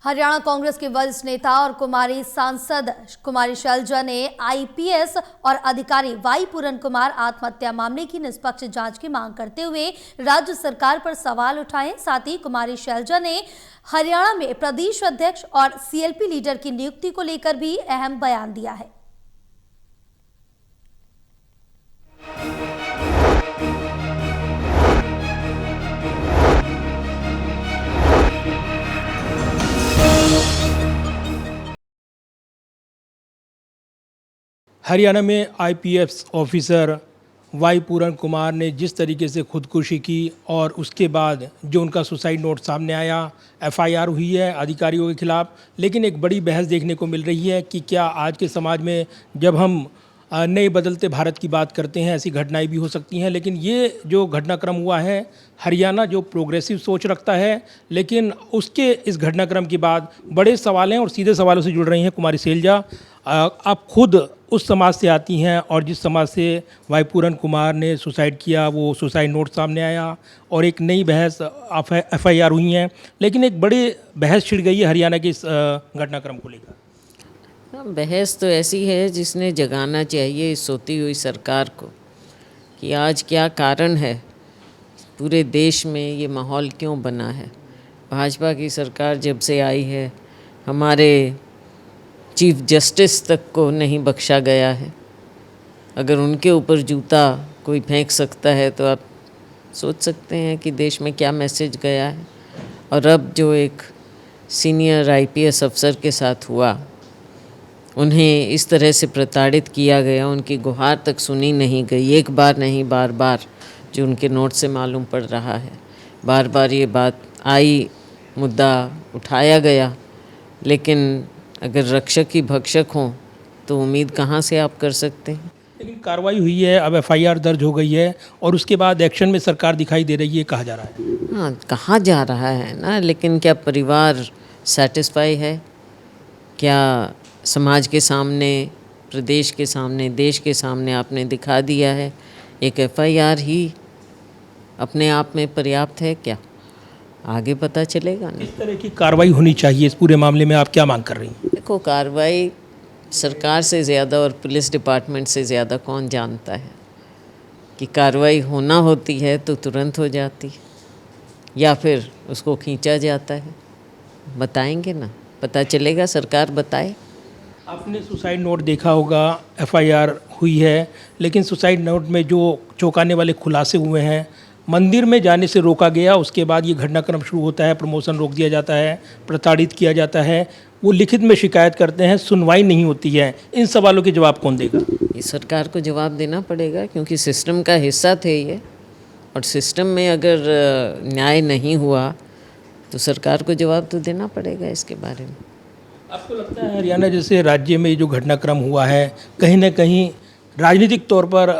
हरियाणा कांग्रेस के वरिष्ठ नेता और कुमारी सांसद कुमारी शैलजा ने आईपीएस और अधिकारी वाई पूरन कुमार आत्महत्या मामले की निष्पक्ष जांच की मांग करते हुए राज्य सरकार पर सवाल उठाए। साथ ही कुमारी शैलजा ने हरियाणा में प्रदेश अध्यक्ष और सीएलपी लीडर की नियुक्ति को लेकर भी अहम बयान दिया है। हरियाणा में आईपीएस ऑफिसर वाई पूरन कुमार ने जिस तरीके से खुदकुशी की और उसके बाद जो उनका सुसाइड नोट सामने आया, एफआईआर हुई है अधिकारियों के खिलाफ, लेकिन एक बड़ी बहस देखने को मिल रही है कि क्या आज के समाज में जब हम नए बदलते भारत की बात करते हैं ऐसी घटनाएं भी हो सकती हैं। लेकिन ये जो घटनाक्रम हुआ है, हरियाणा जो प्रोग्रेसिव सोच रखता है, लेकिन उसके इस घटनाक्रम के बाद बड़े सवाल हैं और सीधे सवालों से जुड़ रही हैं कुमारी शैलजा। आप खुद उस समाज से आती हैं और जिस समाज से वाई पूरन कुमार ने सुसाइड किया, वो सुसाइड नोट सामने आया और एक नई बहस एफआईआर हुई हैं, लेकिन एक बड़ी बहस छिड़ गई है हरियाणा के इस घटनाक्रम को लेकर। बहस तो ऐसी है जिसने जगाना चाहिए इस सोती हुई सरकार को कि आज क्या कारण है, पूरे देश में ये माहौल क्यों बना है। भाजपा की सरकार जब से आई है, हमारे चीफ जस्टिस तक को नहीं बख्शा गया है। अगर उनके ऊपर जूता कोई फेंक सकता है तो आप सोच सकते हैं कि देश में क्या मैसेज गया है। और अब जो एक सीनियर आईपीएस अफसर के साथ हुआ, उन्हें इस तरह से प्रताड़ित किया गया, उनकी गुहार तक सुनी नहीं गई, एक बार नहीं बार बार, जो उनके नोट से मालूम पड़ रहा है। बार बार ये बात आई, मुद्दा उठाया गया, लेकिन अगर रक्षक ही भक्षक हों तो उम्मीद कहाँ से आप कर सकते हैं। लेकिन कार्रवाई हुई है, अब एफआईआर दर्ज हो गई है और उसके बाद एक्शन में सरकार दिखाई दे रही है, कहा जा रहा है। हाँ, कहा जा रहा है ना, लेकिन क्या परिवार सेटिस्फाई है? क्या समाज के सामने, प्रदेश के सामने, देश के सामने आपने दिखा दिया है? एक एफआईआर ही अपने आप में पर्याप्त है क्या? आगे पता चलेगा ना। इस तरह की कार्रवाई होनी चाहिए इस पूरे मामले में, आप क्या मांग कर रही हैं? देखो, कार्रवाई सरकार से ज़्यादा और पुलिस डिपार्टमेंट से ज़्यादा कौन जानता है कि कार्रवाई होना होती है तो तुरंत हो जाती या फिर उसको खींचा जाता है। बताएंगे ना, पता चलेगा, सरकार बताए। आपने सुसाइड नोट देखा होगा, एफआईआर हुई है, लेकिन सुसाइड नोट में जो चौंकाने वाले खुलासे हुए हैं, मंदिर में जाने से रोका गया, उसके बाद ये घटनाक्रम शुरू होता है, प्रमोशन रोक दिया जाता है, प्रताड़ित किया जाता है, वो लिखित में शिकायत करते हैं, सुनवाई नहीं होती है। इन सवालों के जवाब कौन देगा? ये सरकार को जवाब देना पड़ेगा, क्योंकि सिस्टम का हिस्सा थे ये, और सिस्टम में अगर न्याय नहीं हुआ तो सरकार को जवाब तो देना पड़ेगा इसके बारे में। आपको लगता है हरियाणा जैसे राज्य में जो घटनाक्रम हुआ है, कहीं ना कहीं राजनीतिक तौर पर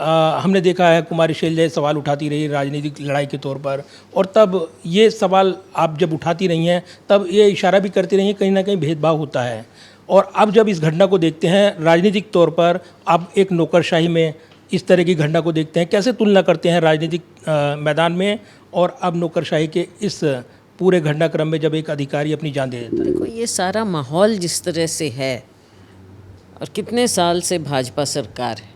हमने देखा है कुमारी शैलजा सवाल उठाती रही राजनीतिक लड़ाई के तौर पर, और तब ये सवाल आप जब उठाती रही हैं तब ये इशारा भी करती रही हैं कहीं ना कहीं भेदभाव होता है, और अब जब इस घटना को देखते हैं राजनीतिक तौर पर, अब एक नौकरशाही में इस तरह की घटना को देखते हैं, कैसे तुलना करते हैं राजनीतिक मैदान में और अब नौकरशाही के इस पूरे घटनाक्रम में जब एक अधिकारी अपनी जान दे देता है? देखो, ये सारा माहौल जिस तरह से है और कितने साल से भाजपा सरकार है,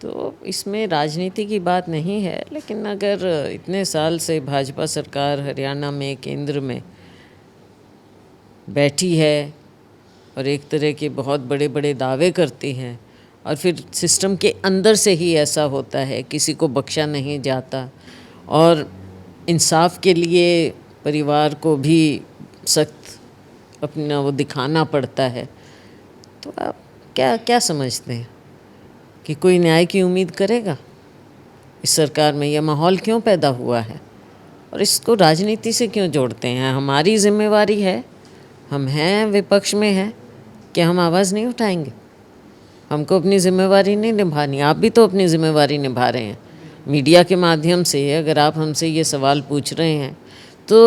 तो इसमें राजनीति की बात नहीं है। लेकिन अगर इतने साल से भाजपा सरकार हरियाणा में, केंद्र में बैठी है और एक तरह के बहुत बड़े बड़े दावे करती हैं, और फिर सिस्टम के अंदर से ही ऐसा होता है, किसी को बख्शा नहीं जाता, और इंसाफ के लिए परिवार को भी सख्त अपना वो दिखाना पड़ता है, तो आप क्या क्या समझते हैं कि कोई न्याय की उम्मीद करेगा इस सरकार में? यह माहौल क्यों पैदा हुआ है और इसको राजनीति से क्यों जोड़ते हैं? हमारी जिम्मेवारी है, हम हैं विपक्ष में हैं, कि हम आवाज़ नहीं उठाएंगे? हमको अपनी जिम्मेवारी नहीं निभानी? आप भी तो अपनी जिम्मेवारी निभा रहे हैं मीडिया के माध्यम से। अगर आप हमसे ये सवाल पूछ रहे हैं तो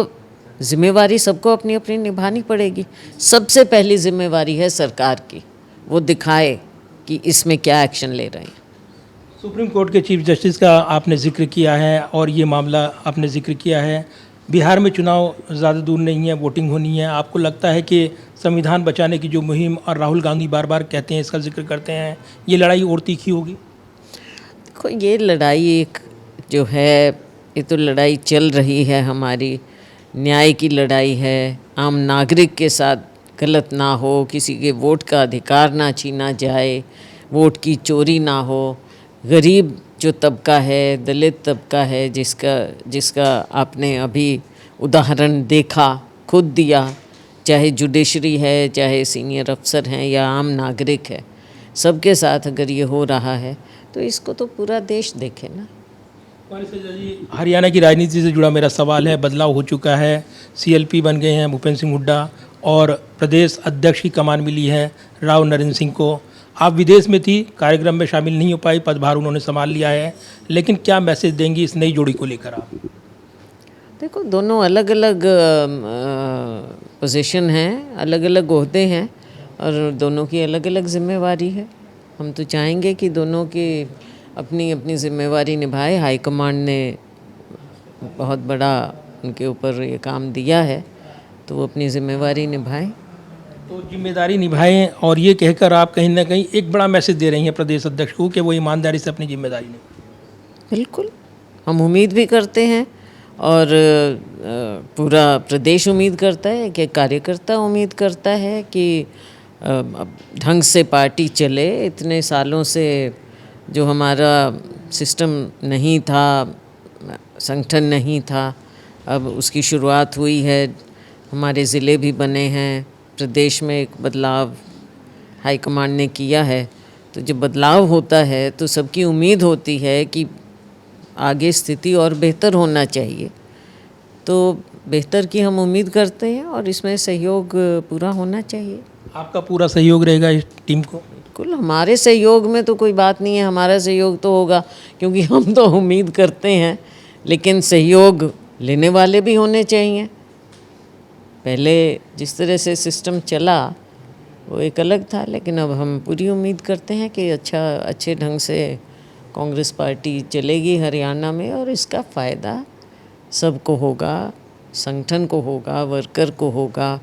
जिम्मेवारी सबको अपनी अपनी निभानी पड़ेगी। सबसे पहली जिम्मेवारी है सरकार की, वो दिखाए कि इसमें क्या एक्शन ले रहे हैं। सुप्रीम कोर्ट के चीफ जस्टिस का आपने जिक्र किया है और ये मामला आपने जिक्र किया है, बिहार में चुनाव ज़्यादा दूर नहीं है, वोटिंग होनी है। आपको लगता है कि संविधान बचाने की जो मुहिम और राहुल गांधी बार बार कहते हैं, इसका जिक्र करते हैं, ये लड़ाई और तीखी होगी? देखो, ये लड़ाई एक जो है, ये तो लड़ाई चल रही है हमारी, न्याय की लड़ाई है। आम नागरिक के साथ गलत ना हो, किसी के वोट का अधिकार ना छीना जाए, वोट की चोरी ना हो। गरीब जो तबका है, दलित तबका है, जिसका आपने अभी उदाहरण देखा, खुद दिया, चाहे जुडिशरी है, चाहे सीनियर अफसर हैं या आम नागरिक है, सबके साथ अगर ये हो रहा है तो इसको तो पूरा देश देखे ना। हरियाणा की राजनीति से जुड़ा मेरा सवाल है, बदलाव हो चुका है, सीएलपी बन गए हैं भूपेंद्र सिंह हुड्डा और प्रदेश अध्यक्ष की कमान मिली है राव नरेंद्र सिंह को। आप विदेश में थी, कार्यक्रम में शामिल नहीं हो पाई, पदभार उन्होंने संभाल लिया है, लेकिन क्या मैसेज देंगी इस नई जोड़ी को लेकर आप? देखो, दोनों अलग अलग पोजीशन हैं, अलग अलग ओहदे हैं और दोनों की अलग अलग जिम्मेवारी है। हम तो चाहेंगे कि दोनों की अपनी अपनी जिम्मेवारी निभाए। हाईकमांड ने बहुत बड़ा उनके ऊपर ये काम दिया है, तो वो अपनी जिम्मेवारी निभाएं। तो जिम्मेदारी निभाएं, और ये कहकर आप कहीं ना कहीं एक बड़ा मैसेज दे रही हैं प्रदेश अध्यक्ष को कि वो ईमानदारी से अपनी जिम्मेदारी निभाएं। बिल्कुल, हम उम्मीद भी करते हैं और पूरा प्रदेश उम्मीद करता है, कि कार्यकर्ता उम्मीद करता है कि ढंग से पार्टी चले। इतने सालों से जो हमारा सिस्टम नहीं था, संगठन नहीं था, अब उसकी शुरुआत हुई है, हमारे ज़िले भी बने हैं, प्रदेश में एक बदलाव हाईकमांड ने किया है। तो जब बदलाव होता है तो सबकी उम्मीद होती है कि आगे स्थिति और बेहतर होना चाहिए, तो बेहतर की हम उम्मीद करते हैं और इसमें सहयोग पूरा होना चाहिए। आपका पूरा सहयोग रहेगा इस टीम को? बिल्कुल, हमारे सहयोग में तो कोई बात नहीं है, हमारा सहयोग तो होगा, क्योंकि हम तो उम्मीद करते हैं, लेकिन सहयोग लेने वाले भी होने चाहिए। पहले जिस तरह से सिस्टम चला वो एक अलग था, लेकिन अब हम पूरी उम्मीद करते हैं कि अच्छे ढंग से कांग्रेस पार्टी चलेगी हरियाणा में, और इसका फ़ायदा सबको होगा, संगठन को होगा, वर्कर को होगा,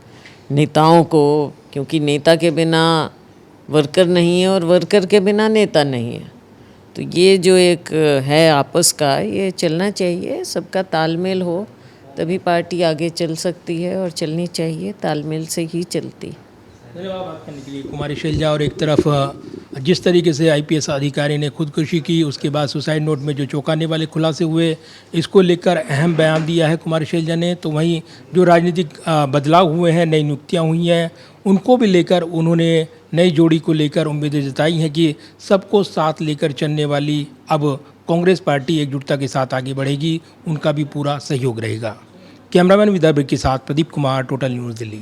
नेताओं को, क्योंकि नेता के बिना वर्कर नहीं है और वर्कर के बिना नेता नहीं है। तो ये जो एक है आपस का, ये चलना चाहिए, सबका तालमेल हो तभी पार्टी आगे चल सकती है, और चलनी चाहिए, तालमेल से ही चलती। धन्यवाद बात करने के लिए कुमारी शैलजा। और एक तरफ जिस तरीके से आईपीएस अधिकारी ने खुदकुशी की, उसके बाद सुसाइड नोट में जो चौंकाने वाले खुलासे हुए, इसको लेकर अहम बयान दिया है कुमारी शैलजा ने। तो वहीं जो राजनीतिक बदलाव हुए हैं, नई नियुक्तियाँ हुई हैं, उनको भी लेकर उन्होंने नई जोड़ी को लेकर उम्मीदें जताई हैं कि सबको साथ लेकर चलने वाली अब कांग्रेस पार्टी एकजुटता के साथ आगे बढ़ेगी, उनका भी पूरा सहयोग रहेगा। कैमरामैन विद्यार्थी के साथ प्रदीप कुमार, टोटल न्यूज़ दिल्ली।